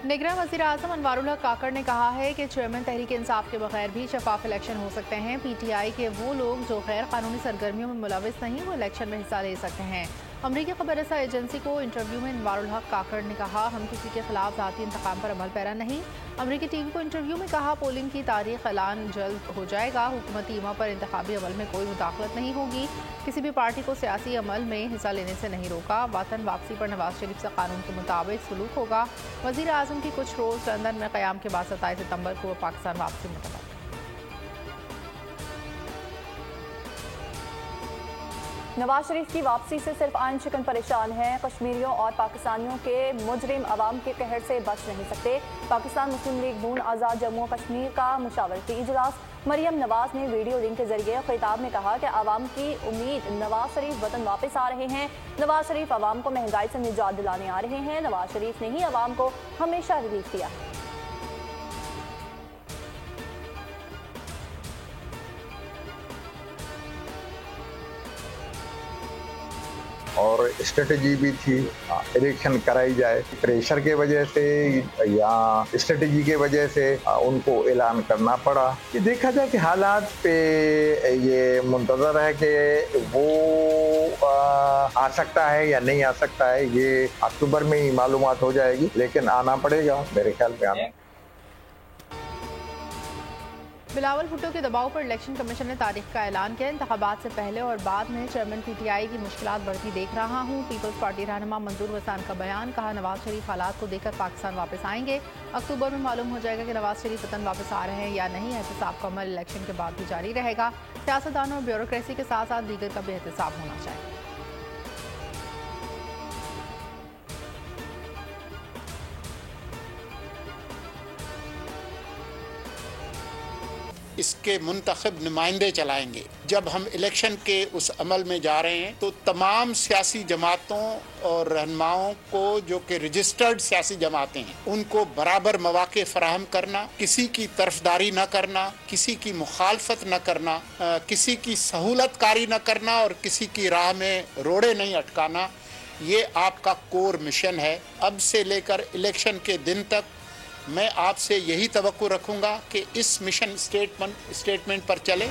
निगरान वज़ीर-ए-आज़म अनवारुल हक काकड़ ने कहा है कि चेयरमैन तहरीक इंसाफ के बगैर भी शफाफ इलेक्शन हो सकते हैं। PTI के वो लोग जो गैर कानूनी सरगर्मियों में मुलविस नहीं, वो इलेक्शन में हिस्सा ले सकते हैं। अमरीकी खबररसा एजेंसी को इंटरव्यू में अनवारुल हक काकड़ ने कहा, हम किसी के खिलाफ ज़ाती इंतकाम पर अमल पैरा नहीं। अमरीकी टीवी को इंटरव्यू में कहा, पोलिंग की तारीख ऐलान जल्द हो जाएगा। हुकूमती ईमा पर इंतखाबी अमल में कोई मुदाखलत नहीं होगी। किसी भी पार्टी को सियासी अमल में हिस्सा लेने से नहीं रोका। वतन वापसी पर नवाज शरीफ से कानून के मुताबिक सलूक होगा। वज़ीर आज़म की कुछ रोज़ लंदन में क़याम के बाद 27 सितंबर को पाकिस्तान वापसी मुतवक्किल। नवाज शरीफ की वापसी से सिर्फ आइन शिकन परेशान हैं। कश्मीरियों और पाकिस्तानियों के मुजरिम अवाम के कहर से बच नहीं सकते। पाकिस्तान मुस्लिम लीग नून आज़ाद जम्मू कश्मीर का मुशावरती इजलास। मरियम नवाज ने वीडियो लिंक के जरिए खिताब में कहा कि आवाम की उम्मीद नवाज शरीफ वतन वापस आ रहे हैं। नवाज शरीफ आवाम को महंगाई से निजात दिलाने आ रहे हैं। नवाज शरीफ ने ही आवाम को हमेशा रिलीफ दिया है। और स्ट्रेटजी भी थी, इलेक्शन कराई जाए। प्रेशर के वजह से या स्ट्रेटजी के वजह से उनको ऐलान करना पड़ा। कि देखा जाए कि हालात पे ये मुंतजर है कि वो आ सकता है या नहीं आ सकता है, ये अक्टूबर में ही मालूमात हो जाएगी, लेकिन आना पड़ेगा मेरे ख्याल में आना। बिलावल भुट्टो के दबाव पर इलेक्शन कमीशन ने तारीख का ऐलान किया। इंतखाबात से पहले और बाद में चेयरमैन PTI की मुश्किलात बढ़ती देख रहा हूँ। पीपल्स पार्टी रहनुमा मंजूर वसान का बयान। कहा, नवाज शरीफ हालात को देखकर पाकिस्तान वापस आएंगे। अक्टूबर में मालूम हो जाएगा कि नवाज शरीफ वतन वापस आ रहे हैं या नहीं। एहतसाब का अमल इलेक्शन के बाद भी जारी रहेगा। सियासतदानों और ब्यूरोक्रेसी के साथ साथ दीगर का भी एहतसाब होना चाहिए। इसके मुंतखब नुमाइंदे चलाएंगे। जब हम इलेक्शन के उस अमल में जा रहे हैं तो तमाम सियासी जमातों और रहनुमाओं को, जो कि रजिस्टर्ड सियासी जमातें हैं, उनको बराबर मौके फराहम करना, किसी की तरफदारी न करना, किसी की मुखालफत न करना, किसी की सहूलतकारी न करना और किसी की राह में रोड़े नहीं अटकाना, ये आपका कोर मिशन है। अब से लेकर इलेक्शन के दिन तक मैं आपसे यही तवक्को रखूंगा कि इस मिशन स्टेटमेंट पर चले।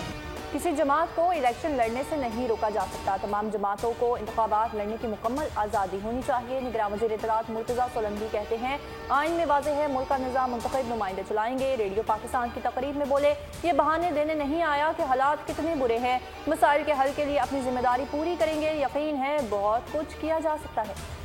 किसी जमात को इलेक्शन लड़ने से नहीं रोका जा सकता। तमाम जमातों को इंतखाबात लड़ने की मुकम्मल आज़ादी होनी चाहिए। निगरान वज़ीर इत्तलात मुर्तज़ा सोलंकी कहते हैं, आइन में वाज़ेह है मुल्क का निज़ाम मुंतखब नुमाइंदे चलाएंगे। रेडियो पाकिस्तान की तकरीब में बोले, ये बहाने देने नहीं आया कि हालात कितने बुरे हैं। मसाइल के हल के लिए अपनी जिम्मेदारी पूरी करेंगे। यकीन है बहुत कुछ किया जा सकता है।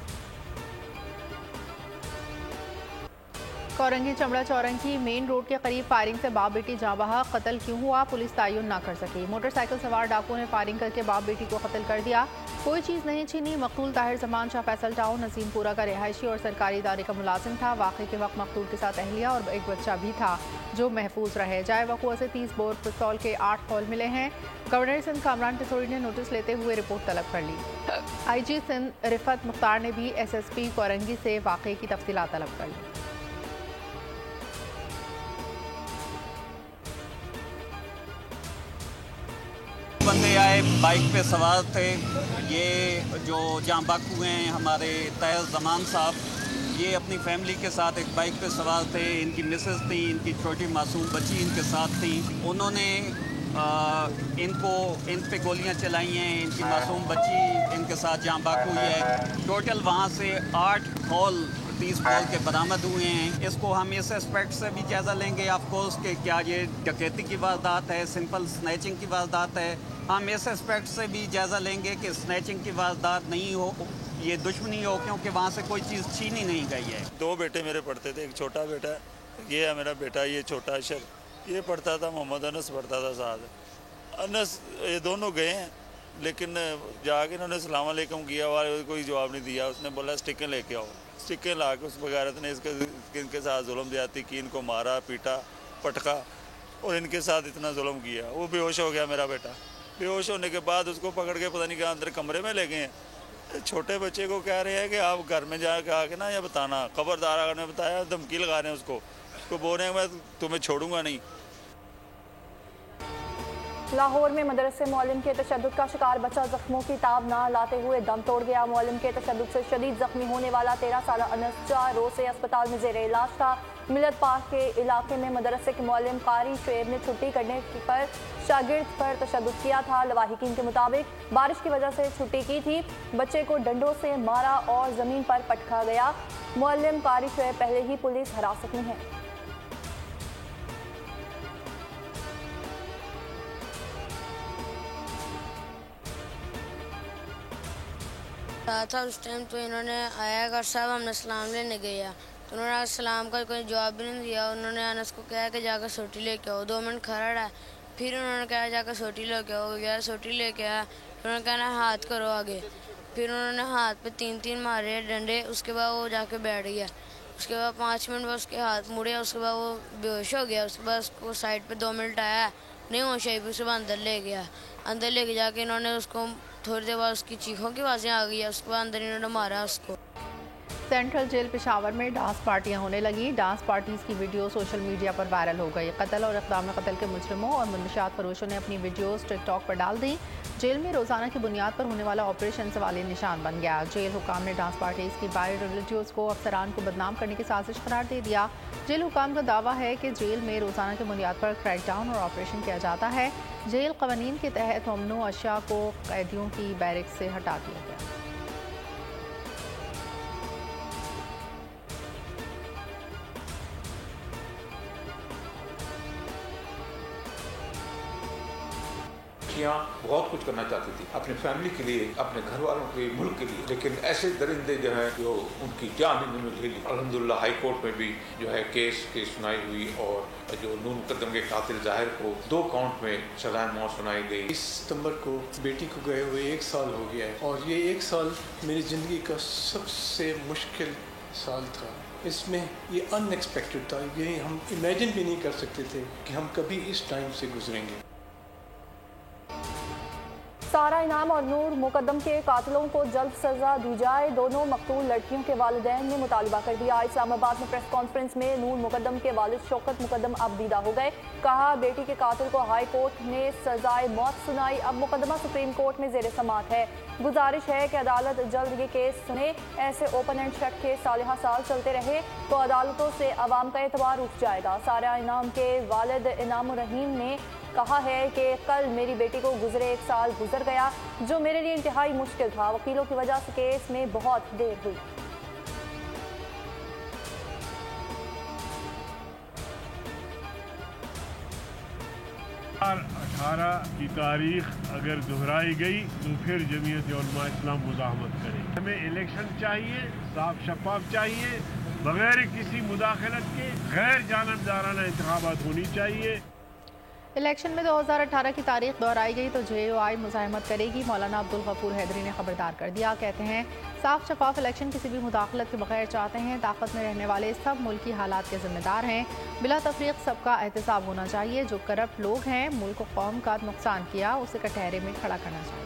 कोरंगी चमड़ा चौरंगी मेन रोड के करीब फायरिंग से बाप बेटी जाँ बहक। कत्ल क्यों हुआ, पुलिस तयन ना कर सकी। मोटरसाइकिल सवार डाकुओं ने फायरिंग करके बाप बेटी को कत्ल कर दिया। कोई चीज़ नहीं छीनी। मकतूल ताहिर जमान शाह फैसल टाउन नसीमपुरा का रिहायशी और सरकारी इदारे का मुलाजिम था। वाक़े के वक्त मकतूल के साथ अहलिया और एक बच्चा भी था जो महफूज रहे। जाए वक़ुआ से 30 बोर पिस्तौल के 8 हॉल मिले हैं। गवर्नर सिंध कामरान टिसोरी ने नोटिस लेते हुए रिपोर्ट तलब कर ली। IG सिंध रिफत मुख्तार ने भी SSP कोरंगी से वाक़े की तफसीलात तलब कर ली। बंदे आए, बाइक पे सवार थे। ये जो जांबाकू हैं हमारे ताहिर जमान साहब, ये अपनी फैमिली के साथ एक बाइक पे सवार थे। इनकी मिसेस थी, इनकी छोटी मासूम बच्ची इनके साथ थी। उन्होंने इन पे गोलियां चलाई हैं। इनकी मासूम बच्ची इनके साथ जांबाकू है। टोटल वहाँ से 8 हॉल 30 बॉल के बरामद हुए हैं। इसको हम इस एस्पेक्ट से भी जायज़ा लेंगे ऑफकोर्स कि क्या ये डकैती की वारदात है, सिंपल स्नैचिंग की वारदात है। हम इस एस्पेक्ट से भी जायज़ा लेंगे कि स्नैचिंग की वारदात नहीं हो, ये दुश्मनी हो, क्योंकि वहाँ से कोई चीज़ छीनी नहीं गई है। 2 बेटे मेरे पढ़ते थे, एक छोटा बेटा ये है मेरा बेटा, ये छोटा अशर ये पढ़ता था, मोहम्मद अनस पढ़ता था साथ। अनस ये दोनों गए हैं, लेकिन जाके इन्होंने सलाम अलैकुम किया और कोई जवाब नहीं दिया। उसने बोला स्टिकें लेके आओ। स्टिकें ला के उस बगैरत ने इनके साथ जुल्म ज्यादती की, इनको मारा पीटा पटका और इनके साथ इतना जुल्म किया। वो बेहोश हो गया मेरा बेटा। बेहोश होने के बाद उसको पकड़ के पता नहीं कहाँ अंदर कमरे में ले गए हैं। छोटे बच्चे को कह रहे हैं कि आप घर में जा के आके ना ये बताना, खबरदार अगर ने बताया धमकी लगा रहे हैं उसको बोल रहे हैं मैं तुम्हें छोड़ूंगा नहीं। लाहौर में मदरसे मुअल्लिम के तशद्दुद का शिकार बच्चा जख्मों की ताब ना लाते हुए दम तोड़ गया। मुअल्लिम के तशद्दुद से शदीद जख्मी होने वाला 13 साल अनस 4 रोज से अस्पताल में जेर इलाज था। मिलत पार्क के इलाके में मदरसे के मुअल्लिम कारी शुएब ने छुट्टी करने पर शागिर्द पर तशद्दुद किया था। लवाहिकीन के मुताबिक बारिश की वजह से छुट्टी की थी। बच्चे को डंडों से मारा और जमीन पर पटका गया। मुअल्लिम कारी शुएब पहले ही पुलिस हिरासत में है। था उस टाइम तो इन्होंने आया अगर साहब हमने सलाम लेने गया तो उन्होंने सलाम का कोई जवाब भी नहीं दिया। उन्होंने अनस को कहा कि जाकर सोटी लेके आओ। 2 मिनट खड़ा रहा, फिर उन्होंने कहा जाकर सोटी लेके आओ। गया सोटी लेके आया, फिर उन्होंने कहना हाथ करो आगे। फिर उन्होंने हाथ पे 3-3 मारे डंडे। उसके बाद वो जाके बैठ गया। उसके बाद 5 मिनट बाद उसके हाथ मुड़े। उसके बाद वो बेहोश हो गया। उसके बाद उसको साइड पे 2 मिनट आया, नहीं होश आई, उसके बाद अंदर ले गया। अंदर लेके जाके इन्होंने उसको थोड़ी देर बाद उसकी चीखों की आवाज़ें आ गई। उसके बाद अंदर इन्होंने मारा उसको। सेंट्रल जेल पेशावर में डांस पार्टियां होने लगी। डांस पार्टीज की वीडियो सोशल मीडिया पर वायरल हो गई। कत्ल और इक़दाम कत्ल के मुजरिमों और मुनशियात फरोशों ने अपनी वीडियोस टिकटॉक पर डाल दी। जेल में रोजाना की बुनियाद पर होने वाला ऑपरेशन सवालिया निशान बन गया। जेल हुकाम ने डांस पार्टीज की वायरल वीडियोस को अफसरान को बदनाम करने की साजिश करार दे दिया। जेल हुकाम का दावा है कि जेल में रोजाना की बुनियाद पर क्रैकडाउन और ऑपरेशन किया जाता है। जेल कवानीन के तहत ममनू अशिया को कैदियों की बैरक से हटा दिया गया। बहुत कुछ करना चाहती थी अपनी फैमिली के लिए, अपने घर वालों के लिए, मुल्क के लिए, लेकिन ऐसे दरिंदे जो हैं जो उनकी जान इन्होंने ले ली। अल्हम्दुलिल्लाह हाई कोर्ट में भी जो है केस की सुनाई हुई और जो नूर मुकद्दम के कातिल जाहिर को 2 काउंट में सजाए मौत सुनाई गई। 20 सितंबर को बेटी को गए हुए 1 साल हो गया है और ये 1 साल मेरी ज़िंदगी का सबसे मुश्किल साल था। इसमें ये अनएक्सपेक्टेड था। ये हम इमेजिन भी नहीं कर सकते थे कि हम कभी इस टाइम से गुजरेंगे। सारा इनाम और नूर मुकद्दम के कातिलों को जल्द सजा दी जाए। दोनों मकतूल लड़कियों के वालिदैन ने मुतालबा कर दिया। इस्लामाबाद में प्रेस कॉन्फ्रेंस में नूर मुकद्दम के वालिद शौकत मुकद्दम अब दीदा हो गए। कहा बेटी के कातिल को हाई कोर्ट ने सजाए मौत सुनाई। अब मुकदमा सुप्रीम कोर्ट में जेर समाअत है। गुजारिश है कि अदालत जल्द ये केस सुने। ऐसे ओपन एंड शट केस साल चलते रहे तो अदालतों से अवाम का एतबार उठ जाएगा। सारा इनाम के वालिद इनाम रहीम ने कहा है कि कल मेरी बेटी को गुजरे 1 साल गुजर गया जो मेरे लिए इंतहाई मुश्किल था। वकीलों की वजह से केस में बहुत देर हुई। 18 की तारीख अगर दोहराई गई तो फिर जमीयत उलमा इस्लाम मुज़ाहमत करे। हमें इलेक्शन चाहिए, साफ शफाफ चाहिए, बगैर किसी मुदाखलत के गैर जानबदाराना इंतखाबात होनी चाहिए। इलेक्शन में 2018 की तारीख दोहराई गई तो JOI मुज़ाहमत करेगी। मौलाना अब्दुल गफूर हैदरी ने खबरदार कर दिया। कहते हैं साफ शफाफ इलेक्शन किसी भी मुदाखलत के बगैर चाहते हैं। ताकत में रहने वाले सब मुल्की हालात के जिम्मेदार हैं। बिला तफरीक सबका एहतसाब होना चाहिए। जो करप्ट लोग हैं, मुल्क को कौम का नुकसान किया, उसे कटहरे में खड़ा करना चाहिए।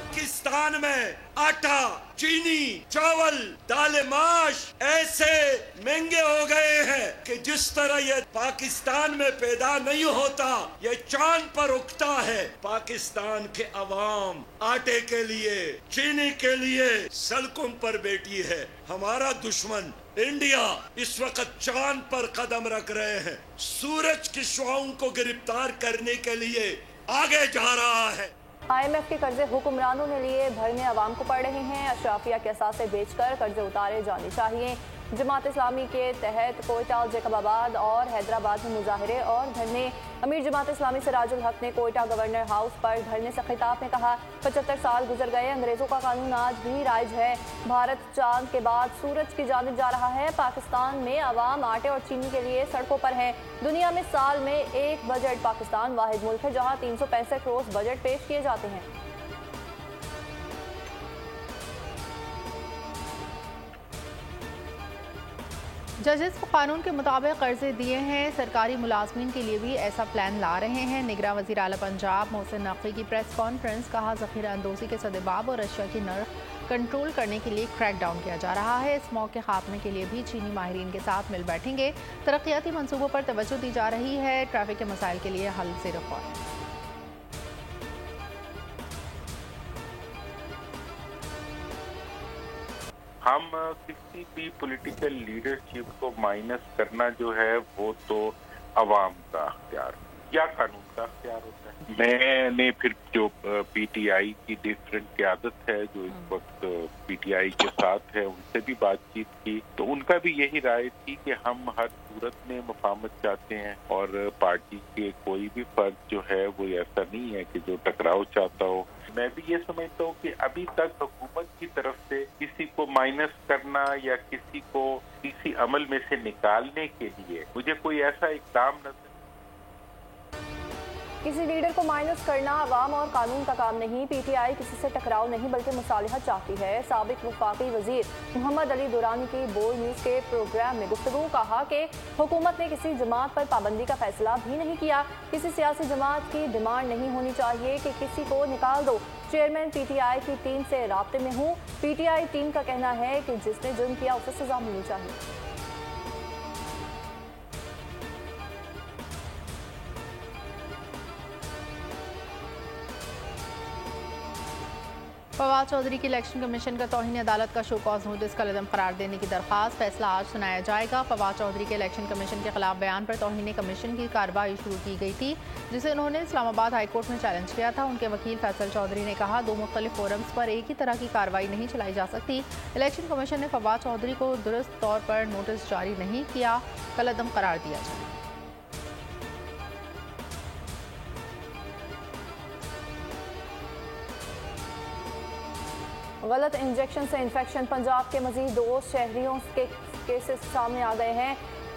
पाकिस्तान में आटा, चीनी, चावल, दाल, माश ऐसे महंगे हो गए हैं कि जिस तरह ये पाकिस्तान में पैदा नहीं होता, ये चांद पर उगता है। पाकिस्तान के अवाम आटे के लिए, चीनी के लिए सड़कों पर बैठी है। हमारा दुश्मन इंडिया इस वक्त चांद पर कदम रख रहे हैं। सूरज की शुआओं को गिरफ्तार करने के लिए आगे जा रहा है। IMF के कर्जे हुक्मरानों ने लिए भरने अवाम को पड़ रहे हैं। अशराफिया के असासे बेचकर कर्जे उतारे जाने चाहिए। जमात इस्लामी के तहत कोयटा, जैकबाबाद और हैदराबाद में मुजाहरे और धरने। अमीर जमात इस्लामी सिराजुल हक ने कोयटा गवर्नर हाउस पर धरने से खिताब में कहा 75 साल गुजर गए, अंग्रेजों का कानून आज भी राइज है। भारत चांद के बाद सूरज की जानिब जा रहा है। पाकिस्तान में अवाम आटे और चीनी के लिए सड़कों पर है। दुनिया में साल में एक बजट। पाकिस्तान वाहिद मुल्क है जहाँ 365 रोज बजट पेश किए जाते हैं। जजेस को कानून के मुताबिक कर्जे दिए हैं। सरकारी मुलाजमीन के लिए भी ऐसा प्लान ला रहे हैं। निगरां वज़ीर आला पंजाब मोहसिन नकवी की प्रेस कॉन्फ्रेंस। कहा ज़ख़ीरा अंदोज़ी के सदेबाब और अशिया की नर्ख कंट्रोल करने के लिए क्रैकडाउन किया जा रहा है। स्मॉग के खात्मे के लिए भी चीनी माहिरीन के साथ मिल बैठेंगे। तरक्याती मंसूबों पर तवज्जो दी जा रही है। ट्रैफिक के मसाइल के लिए हल से रखा है। हम किसी भी पॉलिटिकल लीडरशिप को माइनस करना जो है वो तो अवाम का अख्तियार या कानून का अख्तियार होता है। मैंने फिर जो पीटीआई की डिफरेंट क़यादत है जो इस वक्त पीटीआई के साथ है उनसे भी बातचीत की तो उनका भी यही राय थी कि हम हर सूरत में मुफाहमत चाहते हैं और पार्टी के कोई भी फर्द जो है वो ऐसा नहीं है कि जो टकराव चाहता हो। मैं भी ये समझता हूँ कि अभी तक हुकूमत की तरफ से किसी को माइनस करना या किसी को किसी अमल में से निकालने के लिए मुझे कोई ऐसा इक़दाम नजर। किसी लीडर को माइनस करना अवाम और कानून का काम नहीं। पीटीआई किसी से टकराव नहीं बल्कि मुसालिहत चाहती है। साबिक वफाकी वजीर मोहम्मद अली दुरानी की बोल्ड न्यूज़ के प्रोग्राम में गुफ्तगू कहा कि हुकूमत ने किसी जमात पर पाबंदी का फैसला भी नहीं किया। किसी सियासी जमात की डिमांड नहीं होनी चाहिए कि किसी को निकाल दो। चेयरमैन पीटीआई की टीम से राब्ते में हूँ। पीटीआई टीम का कहना है कि जिसने जुर्म किया उसे सजा मिलनी चाहिए। फवाद चौधरी की इलेक्शन कमीशन का तौहीन अदालत का शो कॉज नोटिस का कलअदम करार देने की दरख्वास्त फैसला आज सुनाया जाएगा। फवाद चौधरी के इलेक्शन कमीशन के खिलाफ बयान पर तौहीन कमीशन की कार्रवाई शुरू की गई थी जिसे उन्होंने इस्लामाबाद हाईकोर्ट में चैलेंज किया था। उनके वकील फैसल चौधरी ने कहा 2 मुख्तलिफ फोरम्स पर एक ही तरह की कार्रवाई नहीं चलाई जा सकती। इलेक्शन कमीशन ने फवाद चौधरी को दुरुस्त तौर पर नोटिस जारी नहीं किया, कलअदम करार दिया जाए। गलत इंजेक्शन से इन्फेक्शन। पंजाब के मजीद 2 शहरियों के केसेस सामने आ गए हैं।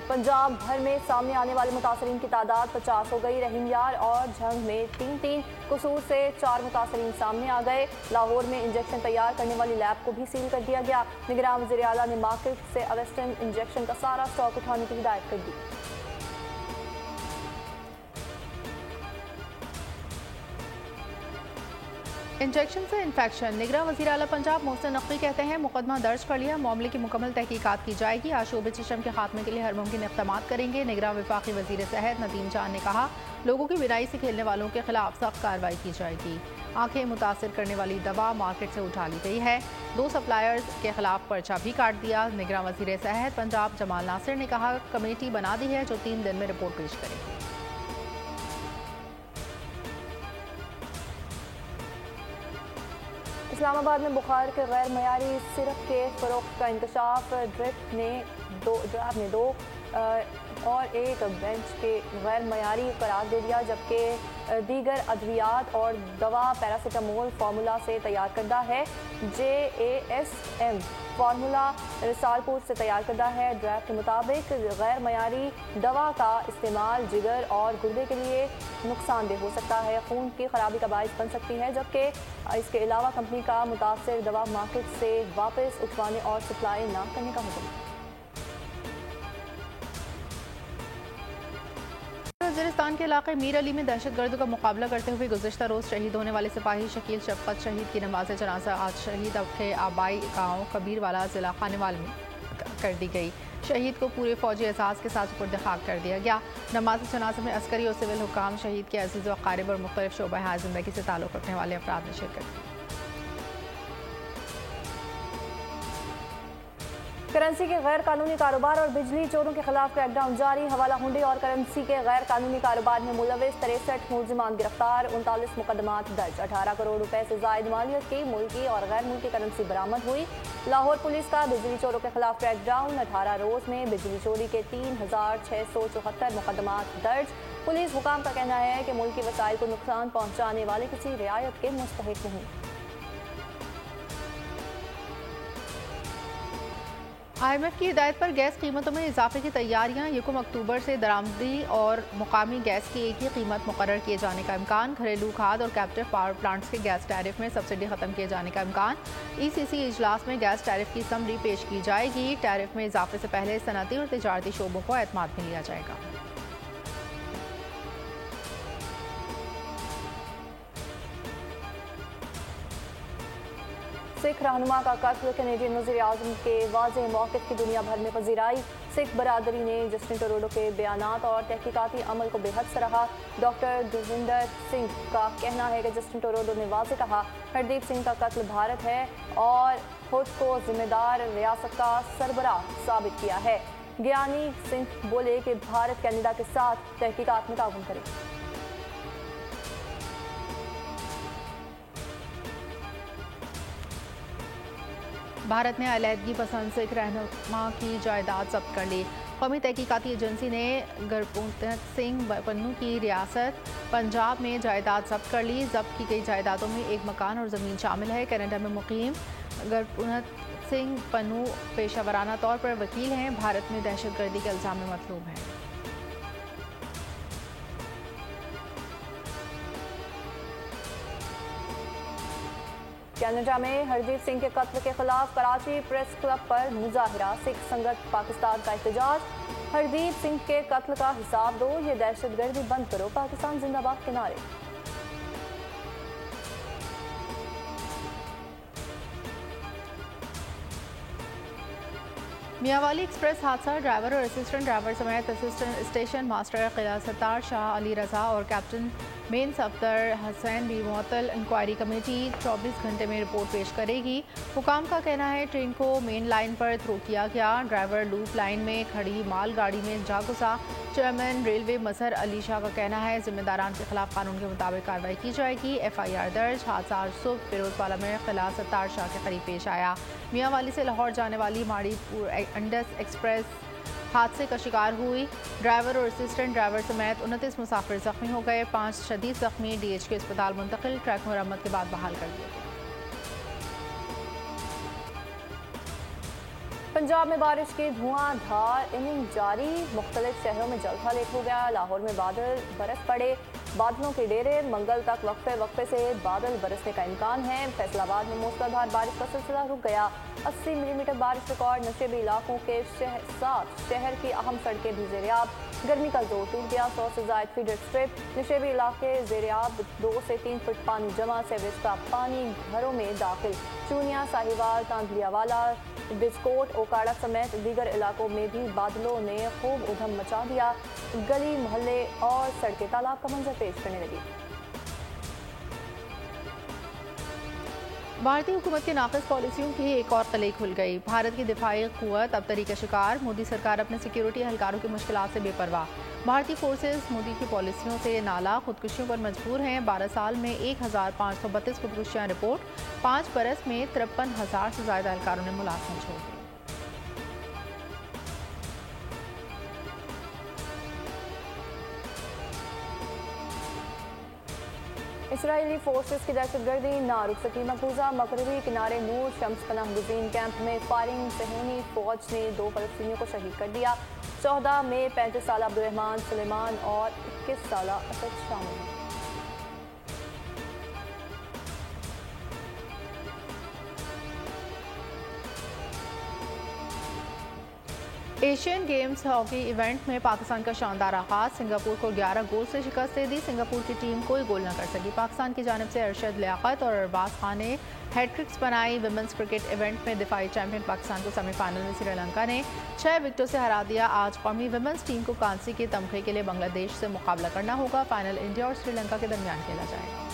पंजाब भर में सामने आने वाले मुतासरीन की तादाद 50 हो गई। रहीम यार और झंग में 3-3, कसूर से 4 मुतासरीन सामने आ गए। लाहौर में इंजेक्शन तैयार करने वाली लैब को भी सील कर दिया गया। निगरान वज़ीर आला ने मार्केट से अवेस्टर्न इंजेक्शन का सारा स्टॉक उठाने की हिदायत कर दी। इंजेक्शन से इन्फेक्शन। निगरान वज़ीर आला पंजाब मोहसिन नकवी कहते हैं मुकदमा दर्ज कर लिया, मामले की मुकम्मल तहकीकात की जाएगी। आज शोबे चिशम के खात्मे के लिए हर मुमकिन इक़दाम करेंगे। निगरान वफाकी वज़ीर सेहत नदीम जान ने कहा लोगों की बिनाई से खेलने वालों के खिलाफ सख्त कार्रवाई की जाएगी। आंखें मुतासिर करने वाली दवा मार्केट से उठा ली गई है। 2 सप्लायर्स के खिलाफ पर्चा भी काट दिया। निगरान वज़ीर सेहत पंजाब जमाल नासिर ने कहा कमेटी बना दी है जो 3 दिन में रिपोर्ट पेश करेगी। इस्लामाबाद में बुखार के गैर मयारी सिरप के फ़रोख्त का इंकशाफ। ड्रैप ने 2 और 1 बेंच के गैर मयारी करार दे दिया जबकि दीगर अद्वियात और दवा पैरासीटामोल फार्मूला से तैयार करदा है। JASM फार्मूला रिसालपुर से तैयार करदा है। ड्रैप के मुताबिक गैर मयारी दवा का इस्तेमाल जिगर और गुर्दे के लिए नुकसानदेह हो सकता है, खून की खराबी का बायस बन सकती है। जबकि इसके अलावा कंपनी का मुतासर दवा मार्केट से वापस उठवाने और सप्लाई न करने का हुक्म। वज़ीरिस्तान के इलाके मीर अली में दहशतगर्दों का मुकाबला करते हुए गुज़श्ता रोज़ शहीद होने वाले सिपाही शकील शफ़क़त शहीद की नमाज जनाजा आज शहीद के आबाई गाँव कबीरवाला ज़िला खानेवाल में कर दी गई। शहीद को पूरे फौजी एहसास के साथ सुपुर्द खाक कर दिया गया। नमाज जनाजा में अस्करी और सिविल हुकाम, शहीद के अज़ीज़ व अक़ारिब और मुख्तलिफ शोबा हाय ज़िंदगी से ताल्लुक़ रखने वाले अफराद ने शिरकत की। करेंसी के गैर कानूनी कारोबार और बिजली चोरों के खिलाफ क्रैकडाउन जारी। हवाला हुंडी और करेंसी के गैर कानूनी कारोबार में मुलविस 63 मुलजिमान गिरफ्तार। 39 मुकदमात दर्ज। 18 करोड़ रुपए से जायद मालियत की मुल्की और गैर मुल्की करेंसी बरामद हुई। लाहौर पुलिस का बिजली चोरों के खिलाफ क्रैकडाउन। 18 रोज में बिजली चोरी के 3674 मुकदमात दर्ज। पुलिस हुकाम का कहना है कि मुल्की वसाइल को नुकसान पहुँचाने वाले किसी रियायत के मुस्तहिक नहीं। IMF की हिदायत पर गैस कीमतों में इजाफे की तैयारियां। 1 अक्टूबर से दरामदी और मुकामी गैस की एक ही कीमत मुकर्रर किए जाने का इम्कान। घरेलू खाद और कैप्टिव पावर प्लांट्स के गैस टैरिफ में सब्सिडी खत्म किए जाने का इम्कान। ECC इजलास में गैस टैरिफ की समरी पेश की जाएगी। टैरिफ में इजाफे से पहले सनती और तिजारती शोबों को एतमाद में लिया जाएगा। सिख रहनुमा का कत्ल, कैनेडियन वज़ीर आज़म के वाज़ेह मौक़िफ़ की दुनिया भर में पज़ीराई। सिख बरादरी ने जस्टिन ट्रूडो के बयानात और तहकीकाती अमल को बेहद सराहा। डॉक्टर गुरविंदर सिंह का कहना है कि जस्टिन ट्रूडो ने वाज़ेह कहा हरदीप सिंह का कत्ल भारत है और खुद को जिम्मेदार रियासत का सरबराह साबित किया है। ज्ञानी सिंह बोले कि भारत कनाडा के साथ तहकीकात में ताउन करे। भारत ने अलहदगी पसंद सिख रहनुमा की जायदाद जब्त कर ली। कौमी तहकीकाती एजेंसी ने गुरपूनत सिंह पन्नू की रियासत पंजाब में जायदाद जब्त कर ली। जब्त की गई जायदादों में एक मकान और ज़मीन शामिल है। कनाडा में मुकीम गुरपूनत सिंह पन्नू पेशावराना तौर पर वकील हैं। भारत में दहशतगर्दी के इल्ज़ाम में मतलूब हैं। कनाडा में हरदीप सिंह के कत्ल के खिलाफ कराची प्रेस क्लब पर मुजाहिरा। सिख संगत पाकिस्तान का एहतजाज। हरदीप सिंह के कत्ल का हिसाब दो, ये दहशतगर्दी बंद करो, पाकिस्तान जिंदाबाद के नारे। मियांवाली एक्सप्रेस हादसा, ड्राइवर और असिस्टेंट ड्राइवर समेत असिस्टेंट स्टेशन मास्टर क़िला सत्तार शाह, अली रजा और कैप्टन मेन सफदर हसैन भी मुअत्तल। इंक्वायरी कमेटी 24 घंटे में रिपोर्ट पेश करेगी। हुकाम का कहना है ट्रेन को मेन लाइन पर थ्रो किया गया। ड्राइवर लूप लाइन में खड़ी माल गाड़ी में जा घुसा। चेयरमैन रेलवे मजहर अली शाह का कहना है जिम्मेदारान के खिलाफ कानून के मुताबिक कार्रवाई की जाएगी। FIR दर्ज। हादसा आज सुबह फिरोजवाला में क़िला सत्तार शाह के करीब पेश आया। मियांवाली से लाहौर जाने वाली माड़ीपुर अंडस एक्सप्रेस हादसे का शिकार हुई। ड्राइवर और असिस्टेंट ड्राइवर समेत 29 मुसाफिर जख्मी हो गए। 5 शदीद जख्मी DHK अस्पताल मुंतकिल। ट्रैक मरम्मत के बाद बहाल कर दिया गया। पंजाब में बारिश की धुआंधार इनिंग जारी। मुख्तलिफ शहरों में जलथा लेक हो गया। लाहौर में बादल बरस पड़े। बादलों के डेरे। मंगल तक वक्फे से बादल बरसने का इम्कान है। फैसलाबाद में मूसलाधार बारिश का सिलसिला रुक गया। 80 मिलीमीटर बारिश रिकॉर्ड। नशेबी इलाकों के साथ शहर की अहम सड़कें भी ज़ेरियाब। गर्मी का जोर टूट गया। 100 से ज़ायद फीडर स्ट्रिप। नशेबी इलाके ज़ेरियाब। 2 से 3 फुट पानी जमा। सीवरेज का पानी घरों में दाखिल। चूनिया, साहिवाल, तांदलियावाला, बिजकोट, ओकाड़ा समेत दीगर इलाकों में भी बादलों ने खूब उधम मचा दिया। गली मोहल्ले और सड़कें तालाब का मंजर पेश करने लगी। भारतीय हुकूमत की नाक़िस पॉलिसियों की एक और कली खुल गई। भारत की दिफाई क़ुव्वत अब तरी का शिकार। मोदी सरकार अपने सिक्योरिटी एहलकारों की मुश्किलात से बेपरवाह। भारतीय फोर्सेस मोदी की पॉलिसियों से नाला खुदकुशियों पर मजबूर हैं। 12 साल में 1532 खुदकुशियाँ रिपोर्ट। 5 बरस में 53,000 से ज़्यादा एहलकारों ने मुलाज़मत छोड़ दी। इसराइली फोर्सेस की दहशतगर्दी ना रुक सकी। मकबूजा मगरबी किनारे नूर शम्स पनाह गुज़ीन कैंप में फायरिंग। सहूनी फौज ने 2 फ़लस्तीनियों को शहीद कर दिया। 14 में 35 साल अब्दुर्रहमान सुलेमान और 21 साल असद शामिल हैं। एशियन गेम्स हॉकी इवेंट में पाकिस्तान का शानदार आगाज। सिंगापुर को 11 गोल से शिकस्त दे दी। सिंगापुर की टीम कोई गोल न कर सकी। पाकिस्तान की जानिब से अरशद लियाकत और अरबाज खान ने हैट्रिक्स बनाई। विमेंस क्रिकेट इवेंट में दिफाई चैंपियन पाकिस्तान को सेमीफाइनल में श्रीलंका ने 6 विकेटों से हरा दिया। आज कौमी विमेंस टीम को कांसी के तमगे के लिए बांग्लादेश से मुकाबला करना होगा। फाइनल इंडिया और श्रीलंका के दरमियान खेला जाएगा।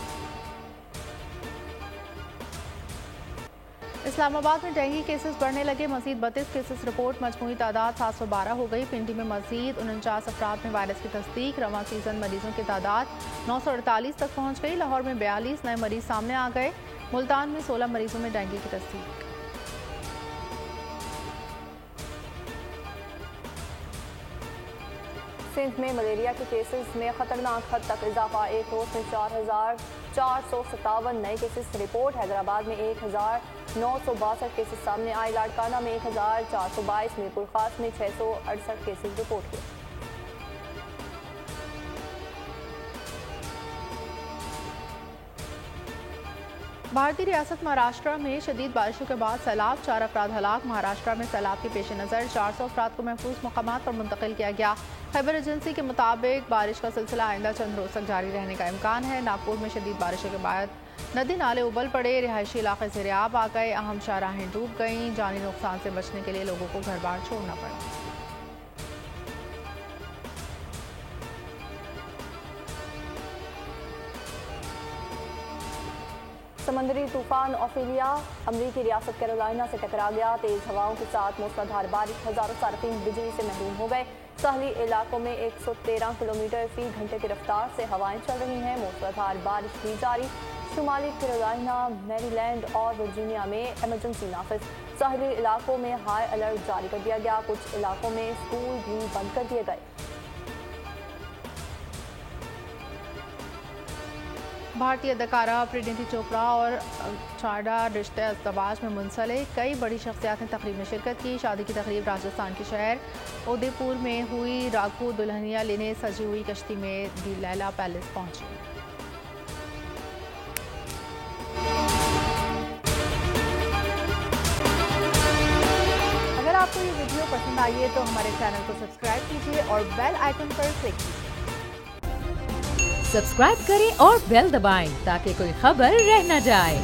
इस्लामाबाद में डेंगू केसेस बढ़ने लगे। मजीद 32 केसेस रिपोर्ट। मजमूई तादाद 712 हो गई। पिंडी में मजीद 49 अफराद में वायरस की तस्दीक। रवां सीजन मरीजों की तादाद 948 तक पहुँच गई। लाहौर में 42 नए मरीज सामने आ गए। मुल्तान में 16 मरीजों में डेंगू की तस्दीक। सिंध में मलेरिया के केसेस में खतरनाक हद तक इजाफा। एक रोज में 4,457 नए केसेस रिपोर्ट। हैदराबाद में 1,962 केसेस सामने आए। लाड़काना में 1,422, मीरपुर खास में 668 केसेस रिपोर्ट हुए। भारतीय रियासत महाराष्ट्र में शदीद बारिशों के बाद सैलाब। 4 अफराद हलाक। महाराष्ट्र में सैलाब के पेश नज़र 400 अफराद को महफूज मकामात पर मुंतकिल किया गया। खैबर एजेंसी के मुताबिक बारिश का सिलसिला आइंदा चंद रोज तक जारी रहने का इम्कान है। नागपुर में शदीद बारिशों के बाद नदी नाले उबल पड़े, रिहायशी इलाके ज़ेर-ए-आब आ गए, अहम शाहराहें डूब गईं। जानी नुकसान से बचने के लिए लोगों को घर बार छोड़ना पड़ा। समंदरी तूफान ओफेलिया अमरीकी रियासत कैरोलिना से टकरा गया। तेज हवाओं के साथ मूसलाधार बारिश, हजारों सार्फिन बिजली से महरूम हो गए। साहली इलाकों में 113 किलोमीटर फी घंटे की रफ्तार से हवाएं चल रही हैं। मूसलाधार बारिश भी जारी। शुमाली कैरोलिना, मैरीलैंड और वर्जीनिया में इमरजेंसी नाफिज। साहली इलाकों में हाई अलर्ट जारी कर दिया गया। कुछ इलाकों में स्कूल भी बंद कर दिए गए। भारतीय अदाकारा परिणीति चोपड़ा और चाडा रिश्ते अज़दवाज में मुंसलिक कई बड़ी शख्सियात ने तकरीब में शिरकत की। शादी की तकरीब राजस्थान के शहर उदयपुर में हुई। राघू दुल्हनिया लेने सजी हुई कश्ती में दी लैला पैलेस पहुंची। अगर आपको ये वीडियो पसंद आई है तो हमारे चैनल को सब्सक्राइब कीजिए और बेल आइकन पर क्लिक कीजिए। सब्सक्राइब करें और बेल दबाएं ताकि कोई खबर रह न जाए।